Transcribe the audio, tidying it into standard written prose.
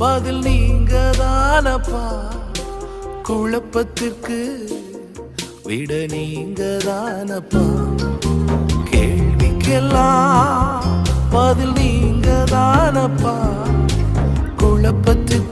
பதில் நீங்க தானப்பா, குழப்பத்திற்கு விட நீங்க தானப்பா, கேள்விக்கெல்லாம் பதில் நீங்க தானப்பா, குழப்பத்திற்கு